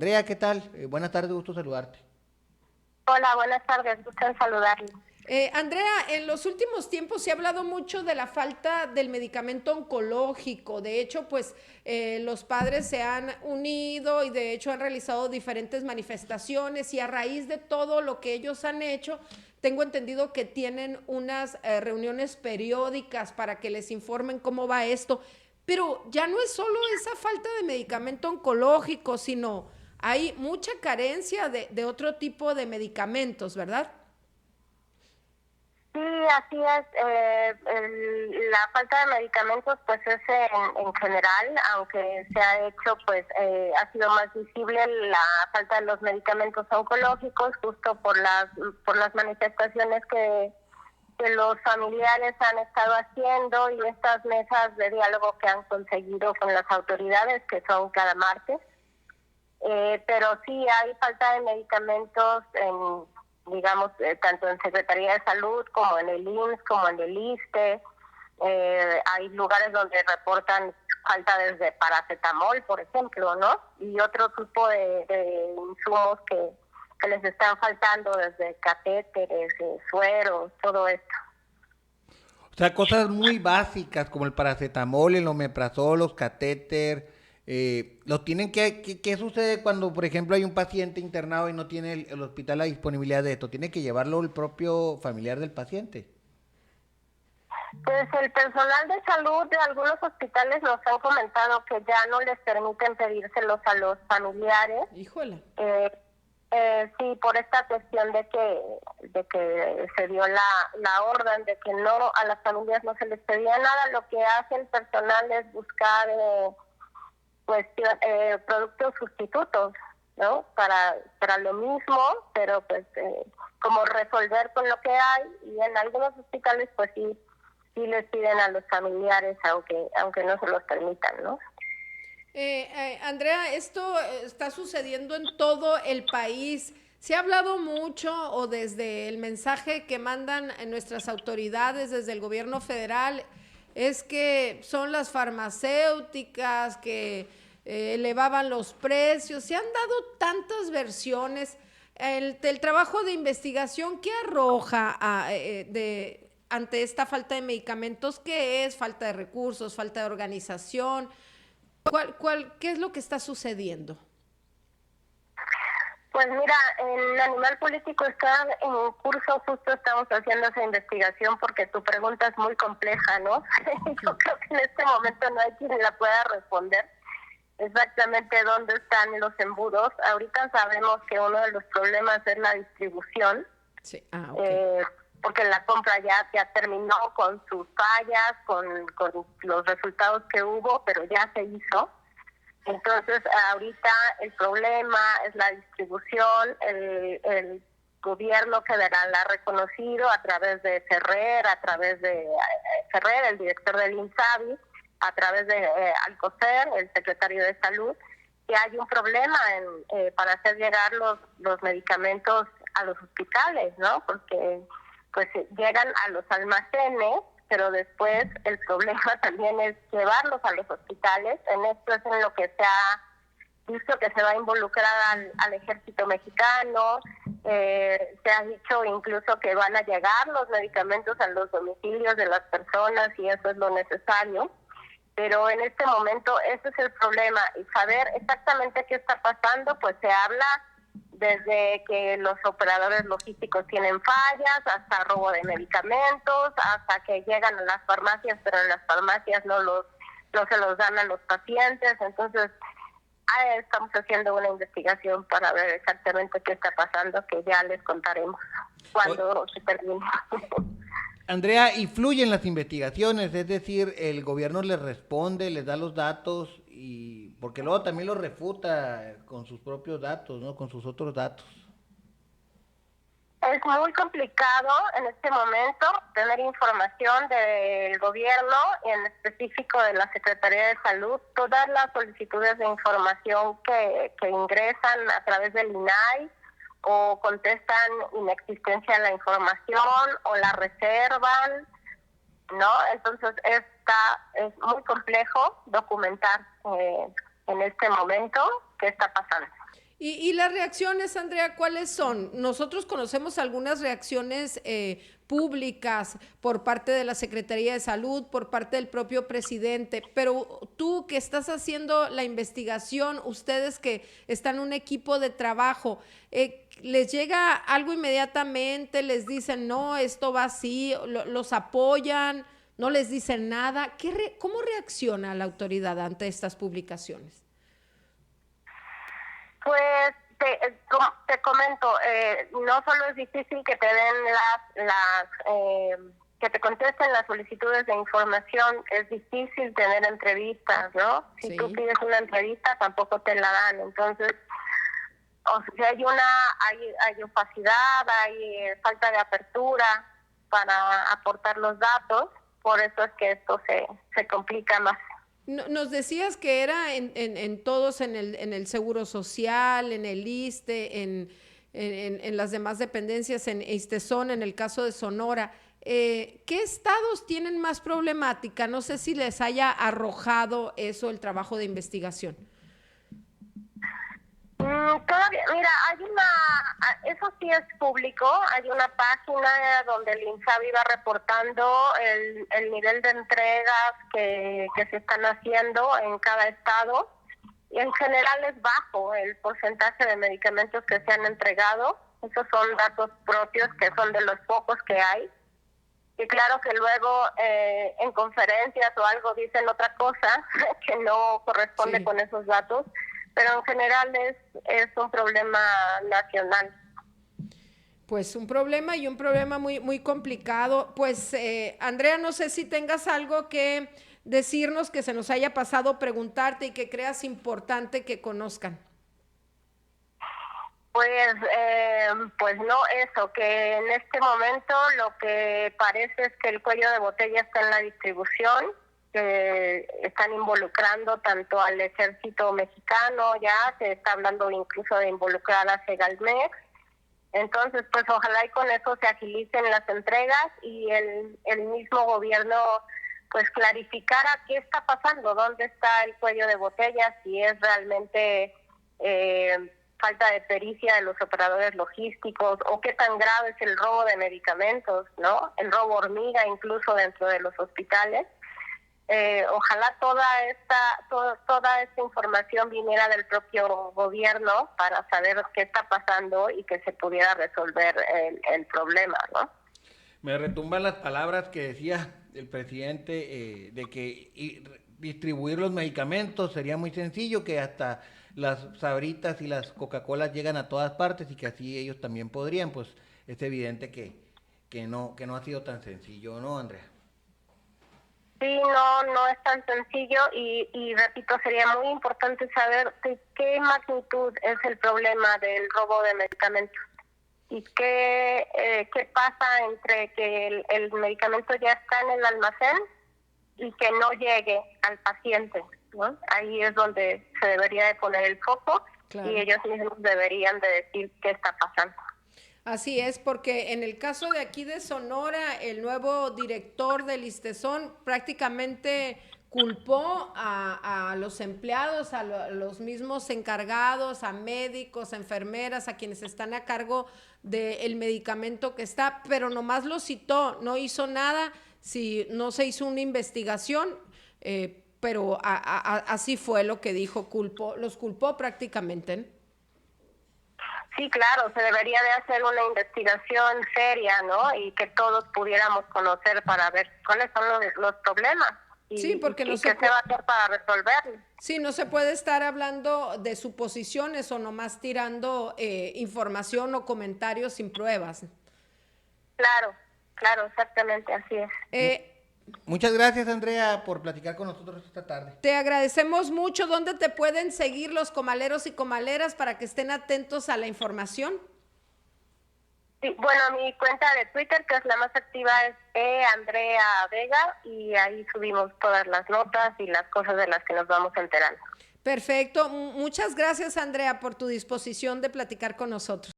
Andrea, ¿qué tal? Buenas tardes, gusto saludarte. Hola, buenas tardes, gusto en saludarle. Andrea, en los últimos tiempos se ha hablado mucho de la falta del medicamento oncológico. De hecho, pues los padres se han unido y de hecho han realizado diferentes manifestaciones y a raíz de todo lo que ellos han hecho, tengo entendido que tienen unas reuniones periódicas para que les informen cómo va esto. Pero ya no es solo esa falta de medicamento oncológico, sino hay mucha carencia de otro tipo de medicamentos, ¿verdad? Sí, así es. La falta de medicamentos, pues es en general, aunque se ha hecho, pues ha sido más visible la falta de los medicamentos oncológicos, justo por las manifestaciones que los familiares han estado haciendo y estas mesas de diálogo que han conseguido con las autoridades, que son cada martes. Pero sí hay falta de medicamentos digamos, tanto en Secretaría de Salud como en el IMSS, como en el ISSSTE. Hay lugares donde reportan falta desde paracetamol, por ejemplo, ¿no? Y otro tipo de insumos que les están faltando, desde catéteres, sueros, todo esto. O sea, cosas muy básicas como el paracetamol, el omeprazol, los catéter, lo tienen ¿qué sucede cuando, por ejemplo, hay un paciente internado y no tiene el hospital la disponibilidad de esto? ¿Tiene que llevarlo el propio familiar del paciente? Pues el personal de salud de algunos hospitales nos han comentado que ya no les permiten pedírselos a los familiares. Híjole. Sí, por esta cuestión de que se dio la orden de que no, a las familias no se les pedía nada. Lo que hace el personal es buscar productos sustitutos, ¿no? Para lo mismo, pero pues como resolver con lo que hay. Y en algunos hospitales pues sí les piden a los familiares, aunque no se los permitan, ¿no? Andrea, esto está sucediendo en todo el país. Se ha hablado mucho o desde el mensaje que mandan nuestras autoridades desde el gobierno federal es que son las farmacéuticas que elevaban los precios. Se han dado tantas versiones. El trabajo de investigación que arroja ante esta falta de medicamentos, ¿qué es? Falta de recursos, falta de organización. ¿Qué es lo que está sucediendo? Pues mira, en Animal Político está en curso, justo estamos haciendo esa investigación porque tu pregunta es muy compleja, ¿no? Yo creo que en este momento no hay quien la pueda responder exactamente dónde están los embudos. Ahorita sabemos que uno de los problemas es la distribución, Sí, ok. porque la compra ya terminó con sus fallas, con los resultados que hubo, pero ya se hizo. Entonces, ahorita el problema es la distribución. El gobierno federal ha reconocido a través de Ferrer, el director del INSABI, a través de Alcocer, el secretario de Salud, que hay un problema para hacer llegar los medicamentos a los hospitales, ¿no? Porque pues llegan a los almacenes, pero después el problema también es llevarlos a los hospitales. En esto es en lo que se ha visto que se va a involucrar al ejército mexicano. Se ha dicho incluso que van a llegar los medicamentos a los domicilios de las personas y eso es lo necesario. Pero en este momento ese es el problema, y saber exactamente qué está pasando. Pues se habla desde que los operadores logísticos tienen fallas, hasta robo de medicamentos, hasta que llegan a las farmacias, pero en las farmacias no se los dan a los pacientes. Entonces, estamos haciendo una investigación para ver exactamente qué está pasando, que ya les contaremos cuando se termine. Andrea, ¿y fluyen las investigaciones? Es decir, el gobierno les responde, les da los datos y porque luego también los refuta con sus propios datos, ¿no? Con sus otros datos. Es muy complicado en este momento tener información del gobierno, en específico de la Secretaría de Salud. Todas las solicitudes de información que ingresan a través del INAI o contestan inexistencia de la información o la reservan, ¿no? Entonces es muy complejo documentar en este momento qué está pasando. Y las reacciones, Andrea, ¿cuáles son? Nosotros conocemos algunas reacciones públicas por parte de la Secretaría de Salud, por parte del propio presidente, pero tú que estás haciendo la investigación, ustedes que están en un equipo de trabajo, ¿les llega algo inmediatamente? ¿Les dicen, no, esto va así? ¿Los apoyan? ¿No les dicen nada? ¿Cómo reacciona la autoridad ante estas publicaciones? Pues te comento, no solo es difícil que te den que te contesten las solicitudes de información, es difícil tener entrevistas, ¿no? Si Sí. tú pides una entrevista, tampoco te la dan. Entonces, o sea, hay opacidad, hay falta de apertura para aportar los datos, por eso es que esto se complica más. Nos decías que era en todos, en el Seguro Social, en el ISSSTE, en las demás dependencias, en ISSSTESON, en el caso de Sonora. ¿Qué estados tienen más problemática? No sé si les haya arrojado eso el trabajo de investigación. Todavía, mira, eso sí es público, hay una página donde el INSABI va reportando el nivel de entregas que se están haciendo en cada estado, y en general es bajo el porcentaje de medicamentos que se han entregado. Esos son datos propios, que son de los pocos que hay, y claro que luego en conferencias o algo dicen otra cosa que no corresponde Sí. con esos datos, pero en general es un problema nacional. Pues un problema y un problema muy, muy complicado. Pues, Andrea, no sé si tengas algo que decirnos que se nos haya pasado preguntarte y que creas importante que conozcan. Pues no, eso, que en este momento lo que parece es que el cuello de botella está en la distribución, que están involucrando tanto al ejército mexicano, ya se está hablando incluso de involucrar a Segalmex. Entonces, pues ojalá y con eso se agilicen las entregas y el mismo gobierno pues clarificara qué está pasando, dónde está el cuello de botella, si es realmente falta de pericia de los operadores logísticos, o qué tan grave es el robo de medicamentos, ¿no? El robo hormiga incluso dentro de los hospitales. Ojalá toda esta información viniera del propio gobierno para saber qué está pasando y que se pudiera resolver el problema, ¿no? Me retumban las palabras que decía el presidente de que distribuir los medicamentos sería muy sencillo, que hasta las Sabritas y las Coca-Colas llegan a todas partes y que así ellos también podrían. Pues es evidente que no ha sido tan sencillo, ¿no, Andrea? Sí, no es tan sencillo y repito, sería muy importante saber de qué magnitud es el problema del robo de medicamentos y qué pasa entre que el medicamento ya está en el almacén y que no llegue al paciente, ¿no? Ahí es donde se debería de poner el foco. Claro. Y ellos mismos deberían de decir qué está pasando. Así es, porque en el caso de aquí de Sonora, el nuevo director del ISSSTESON prácticamente culpó a los empleados, a los mismos encargados, a médicos, a enfermeras, a quienes están a cargo del medicamento que está, pero nomás lo citó, no hizo nada, si no se hizo una investigación, pero así fue lo que dijo, los culpó prácticamente, ¿no? Sí, claro, se debería de hacer una investigación seria, ¿no? Y que todos pudiéramos conocer para ver cuáles son los problemas. Sí, porque no qué se va a hacer para resolverlos. Sí, no se puede estar hablando de suposiciones o nomás tirando información o comentarios sin pruebas. Claro, exactamente, así es. Muchas gracias, Andrea, por platicar con nosotros esta tarde. Te agradecemos mucho. ¿Dónde te pueden seguir los comaleros y comaleras para que estén atentos a la información? Sí, bueno, mi cuenta de Twitter, que es la más activa, es Andrea Vega, y ahí subimos todas las notas y las cosas de las que nos vamos enterando. Perfecto. Muchas gracias, Andrea, por tu disposición de platicar con nosotros.